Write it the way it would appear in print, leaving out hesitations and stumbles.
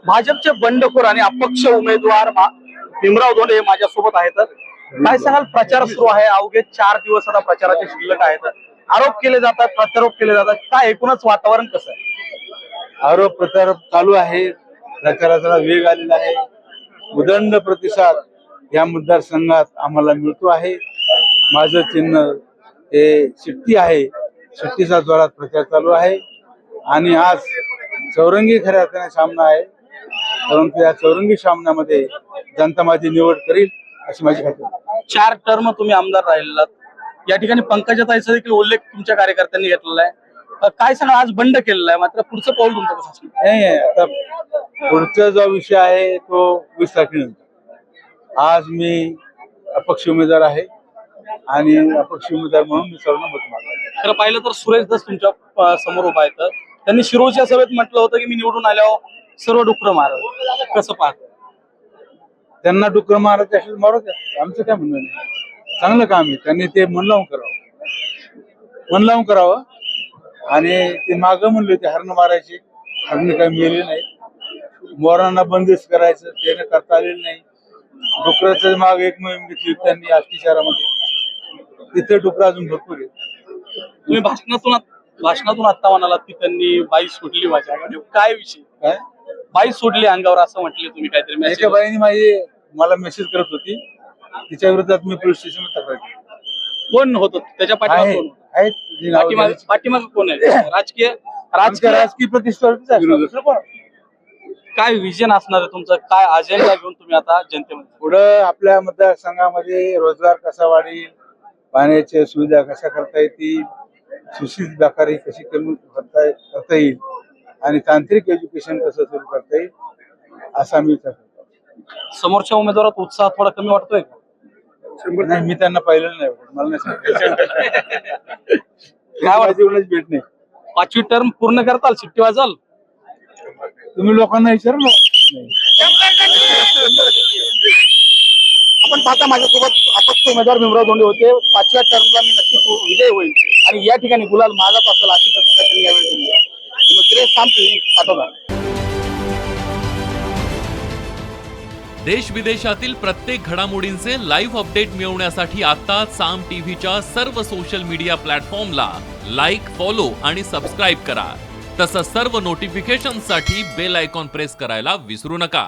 भाजपचे बंडखोर आणि अपक्ष उमेदवार भीमराव धोंडे हे माझ्यासोबत आहेत. काय सांगाल, प्रचार सुरू आहे, अवघे 4 दिवस आता प्रचाराचे शिल्लक आहेत, आरोप केले जातात, प्रत्यारोप केले जातात, काय एकूणच वातावरण कसं आहे? आरोप प्रत्यारोप चालू आहे, प्रचाराचा वेग आलेला आहे, उदंड प्रतिसाद या मतदारसंघात आम्हाला मिळतो आहे. माझं चिन्ह हे शिट्टी आहे, शिट्टीचा जोरात प्रचार चालू आहे आणि आज चौरंगी खऱ्या अर्थाने सामना आहे, परंतु या चौरंगी सामन्यामध्ये जनता माझी निवड करील अशी माझी खात्री. 4 टर्म तुम्ही आमदार राहिलेलात, या ठिकाणी पंकजाताईचा देखील उल्लेख तुमच्या कार्यकर्त्यांनी घेतलेला आहे. काय सांगा, आज बंड केलेला आहे, मात्र पुढचं पाऊल तुमचं कसं असणार? नाही, आता पुढचा जो विषय आहे तो 20 तारखेनंतर. आज मी अपक्ष उमेदवार आहे आणि अपक्ष उमेदवार म्हणून मी सर्व मत मागणार. खरं पाहिलं तर सुरेश दस तुमच्या समोर उभा आहेत. त्यांनी शिरोळच्या सभेत म्हटलं होतं की मी निवडून आल्यावर सर्व डुक्कर मारल, कसं पाहत? त्यांना डुक्कर मारायचे असेल मारू द्या, आमचं काय म्हणणं नाही. चांगलं काम आहे, त्यांनी ते मन लावून करावं आणि ते मागं म्हणले होते हरण मारायचे, हरण काही मिळाले नाही. मोरांना बंदिस्त करायचं, ते करता आलेलं नाही. डुकराचं माग एक मोहीम घेतली त्यांनी आष्टी शहरामध्ये, तिथे डुकर अजून भरपूर आहे. तुम्ही भाषणातून आता म्हणालात की त्यांनी बाई सोडली माझ्या, म्हणजे काय विषय? काय बाई सोडली अंगावर असं म्हटले तुम्ही काहीतरी? एका बाईने मला मेसेज करत होती, तिच्या विरोधात मी पोलीस स्टेशनला तक्रार केली. कोण होत त्याच्या पाठीमाग कोण आहे? राजकीय प्रतिष्ठा. काय विजन असणार आहे तुमचं? काय अजेंडा घेऊन तुम्ही आता जनतेमध्ये पुढं आपल्या मतदारसंघामध्ये रोजगार कसा वाढेल, पाण्याच्या सुविधा कशा करता येतील, सुशिक्षित बेकारी कशी कमी करता येईल आणि तांत्रिक एज्युकेशन कसं सुरू करता येईल असा मी विचार करतो. समोरच्या उमेदवारात उत्साह थोडा कमी वाटतोय का? नाही, मी त्यांना पाहिलं नाही, मला नाही सांगितलं. काय वाटतं? भेट नाही. 5वी टर्म पूर्ण करताल, शिट्टी वाजाल? तुम्ही लोकांना विचारलं. आपण पाहता माझ्यासोबत अपक्ष उमेदवार भीमराव धोंडे होते. 5व्या टर्मला मी नक्कीच विजय होईल आणि या ठिकाणी गुलाल माझाच असेल अशी प्रतिक्रिया त्यांनी यावेळी दिली. देश विदेशातील प्रत्येक घडामोडींचे लाईव्ह अपडेट मिळवण्यासाठी आता साम टीव्हीच्या सर्व सोशल मीडिया प्लॅटफॉर्मला लाईक, फॉलो आणि सबस्क्राईब करा. तसंच सर्व नोटिफिकेशनसाठी बेल आयकॉन प्रेस करायला विसरू नका.